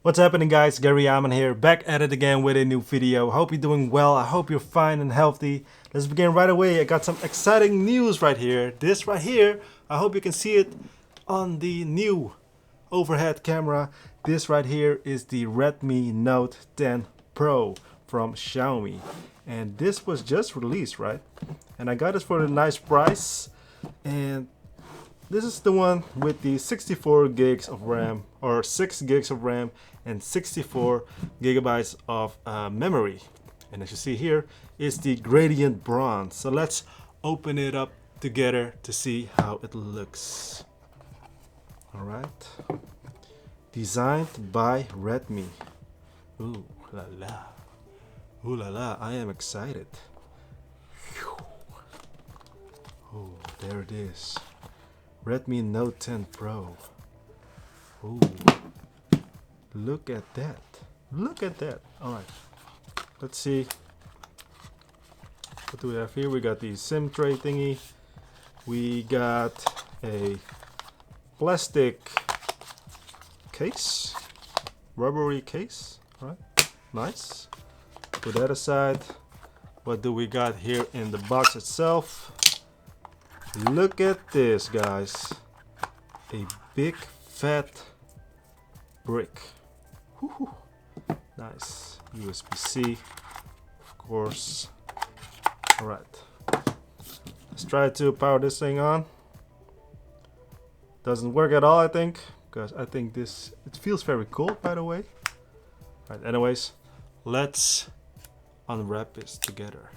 What's happening, guys? Gary Yaman here, back at it again with a new video. Hope you're doing well. I hope you're fine and healthy. Let's begin right away. I got some exciting news right here. This right here, I hope you can see it on the new overhead camera. This right here is the Redmi Note 10 Pro from Xiaomi. And this was just released, right? And I got it for a nice price. And this is the one with the 64 gigs of RAM, or 6 gigs of RAM and 64 gigabytes of memory. And as you see here is the gradient bronze. So let's open it up together to see how it looks. All right. Designed by Redmi. Ooh la la. Ooh la la. I am excited. Oh, there it is. Redmi Note 10 Pro. Ooh, look at that. Look at that. All right, let's see. What do we have here? We got the SIM tray thingy. We got a plastic case, rubbery case. All right, nice. Put that aside. What do we got here in the box itself? Look at this, guys. A big fat brick. Woo-hoo. Nice. USB-C, of course. Alright. Let's try to power this thing on. Doesn't work at all, I think, because I think it feels very cool, by the way. Alright, anyways, let's unwrap this together.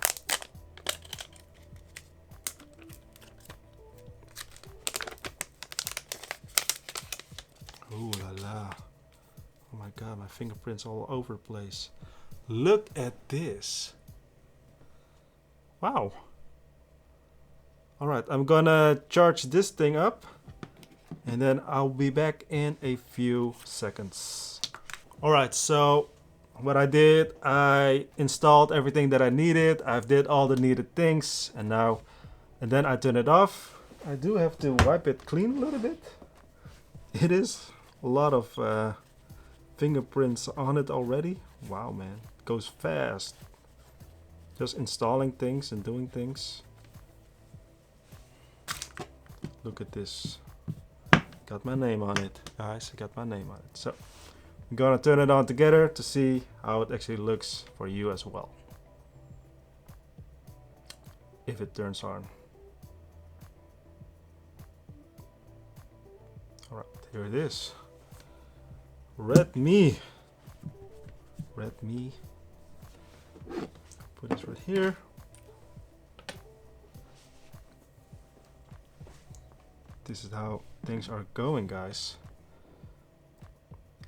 Ooh la la. Oh my god, my fingerprints all over the place. Look at this. Wow. Alright, I'm gonna charge this thing up and then I'll be back in a few seconds. Alright, so what I did, I installed everything that I needed. I did all the needed things and then I turn it off. I do have to wipe it clean a little bit. It is a lot of fingerprints on it already. Wow, man, it goes fast. Just installing things and doing things. Look at this. Got my name on it, guys. I got my name on it. So I'm gonna turn it on together to see how it actually looks for you as well. If it turns on. Alright, here it is. Redmi. Put this right here. This is how things are going, guys.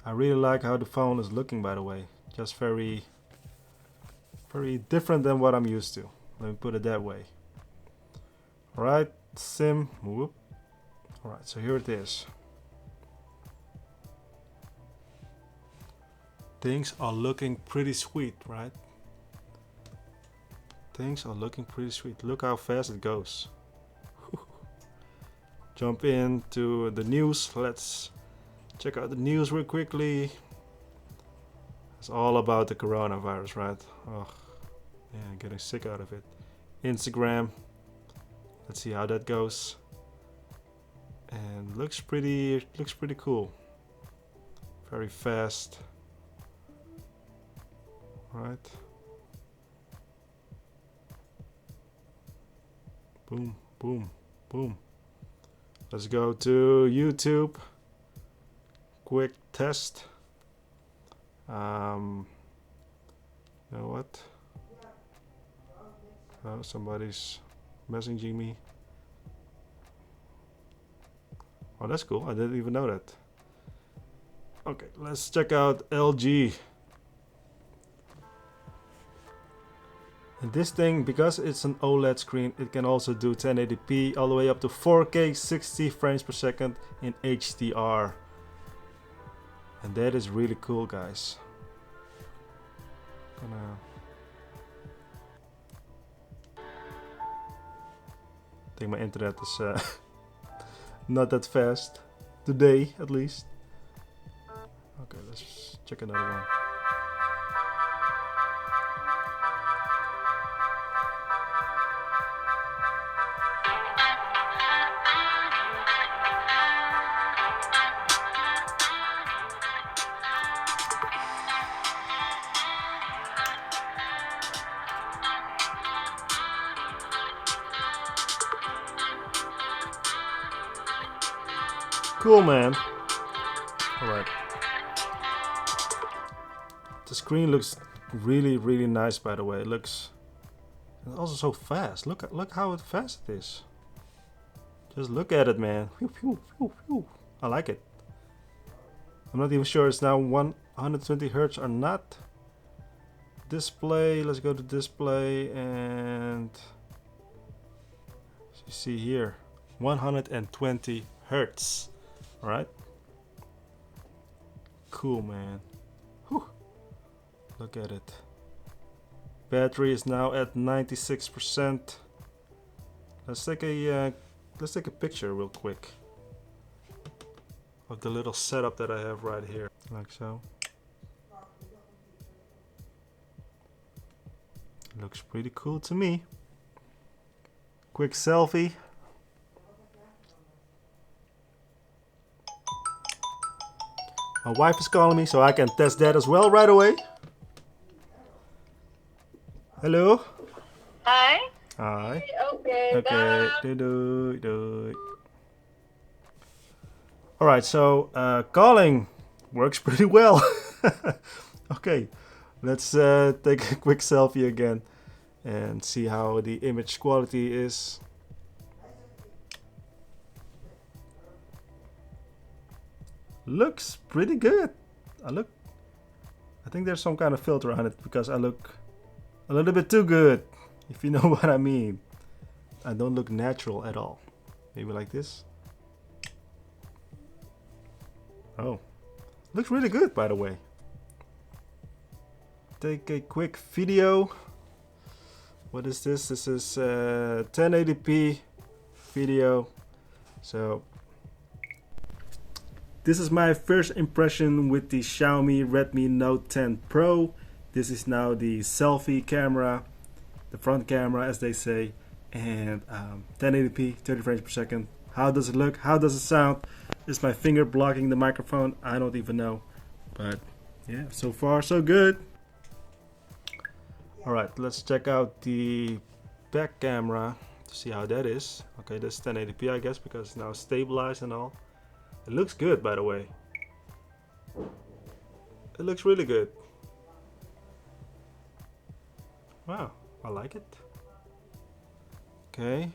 I really like how the phone is looking, by the way. Just very different than what I'm used to. Let me put it that way. Alright, SIM. Whoop. Alright, so here it is. Things are looking pretty sweet, right? Things are looking pretty sweet. Look how fast it goes. Jump into the news. Let's check out the news real quickly. It's all about the coronavirus, right? Oh, yeah, getting sick out of it. Instagram. Let's see how that goes. And looks pretty cool. Very fast. Right. Boom, boom, boom. Let's go to YouTube. Quick test. You know what? Oh, somebody's messaging me. Oh, that's cool. I didn't even know that. Okay, let's check out LG. And this thing, because it's an OLED screen, it can also do 1080p all the way up to 4K 60 frames per second in HDR. And that is really cool, guys. I think my internet is not that fast today, at least. Okay, let's check another one. Cool, man. Alright. The screen looks really, really nice, by the way. It looks also so fast. Look how fast it is. Just look at it, man. Phew, phew, phew, phew. I like it. I'm not even sure it's now 120 hertz or not. Display, let's go to display, and you see here 120 hertz. All right, cool, man. Whew. Look at it. Battery is now at 96%. Let's take a picture real quick of the little setup that I have right here, like so. Looks pretty cool to me. Quick selfie. My wife is calling me, so I can test that as well right away. Hello. Hi. Hi. Okay. Okay. Do. All right. So calling works pretty well. Okay. Let's take a quick selfie again and see how the image quality is. Looks pretty good. I think there's some kind of filter on it because I look a little bit too good, if you know what I mean. I don't look natural at all. Maybe like this. Oh, looks really good, by the way. Take a quick video. What is this? This is 1080p video. So this is my first impression with the Xiaomi Redmi Note 10 Pro. This is now the selfie camera, the front camera as they say, and 1080p, 30 frames per second. How does it look? How does it sound? Is my finger blocking the microphone? I don't even know. But yeah, so far so good. Alright, let's check out the back camera to see how that is. Okay, that's 1080p I guess because it's now stabilized and all. It looks good, by the way. It looks really good. Wow, I like it. Okay.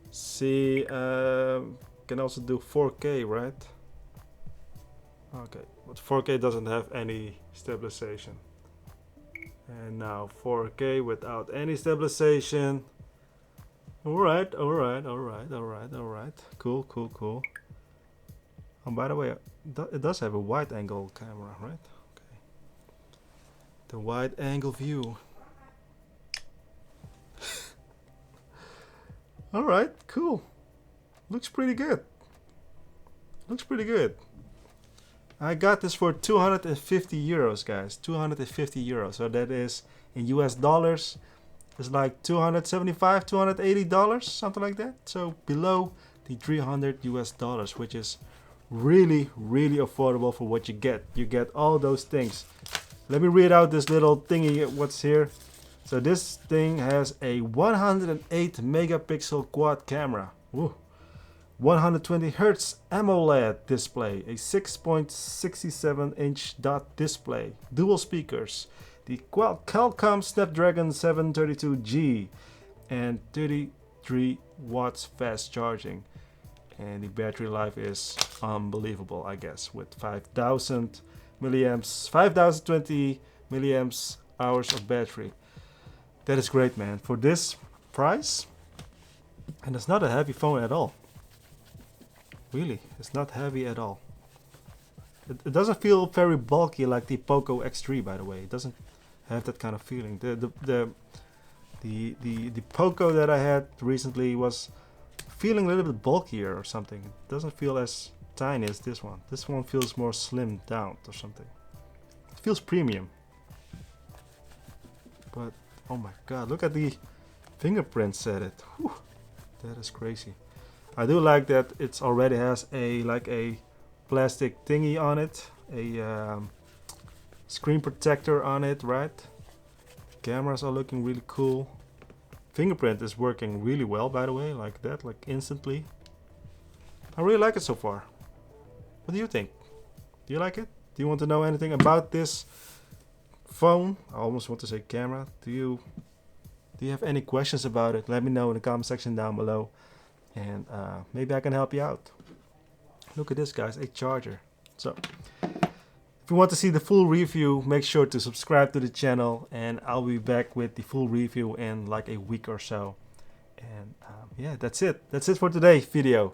See, can also do 4K, right? Okay, but 4K doesn't have any stabilization. And now 4K without any stabilization. Alright. Cool. And by the way, it does have a wide angle camera, right? Okay. The wide angle view. Alright, cool. Looks pretty good. I got this for 250 euros, guys. 250 euros. So that is in US dollars. It's like 275, 280 dollars, something like that. So below the 300 US dollars, which is really affordable for what you get. You get all those things. Let me read out this little thingy, what's here. So this thing has a 108 megapixel quad camera. Woo. 120 Hz AMOLED display, a 6.67 inch dot display, dual speakers, the Qualcomm Snapdragon 732G, and 33 watts fast charging. And the battery life is unbelievable, I guess, with 5000 milliamps, 5020 milliamps hours of battery. That is great, man. For this price, and it's not a heavy phone at all. Really, it's not heavy at all. It doesn't feel very bulky like the Poco X3, by the way. It doesn't have that kind of feeling. The Poco that I had recently was feeling a little bit bulkier or something. It doesn't feel as tiny as this one. This one feels more slimmed down or something. It feels premium. But oh my god, look at the fingerprints at it. Whew, that is crazy. I do like that it already has a plastic thingy on it, a screen protector on it, right? Cameras are looking really cool. Fingerprint is working really well, by the way, like that, like instantly. I really like it so far. What do you think? Do you like it? Do you want to know anything about this phone? I almost want to say camera. Do you have any questions about it? Let me know in the comment section down below, and maybe I can help you out. Look at this, guys, a charger. So if you want to see the full review, make sure to subscribe to the channel, and I'll be back with the full review in like a week or so. And yeah, that's it for today's video.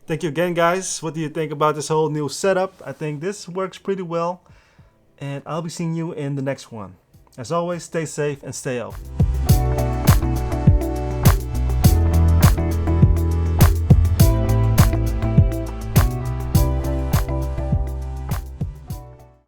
Thank you again, guys. What do you think about this whole new setup? I think this works pretty well, and I'll be seeing you in the next one. As always, stay safe and stay healthy.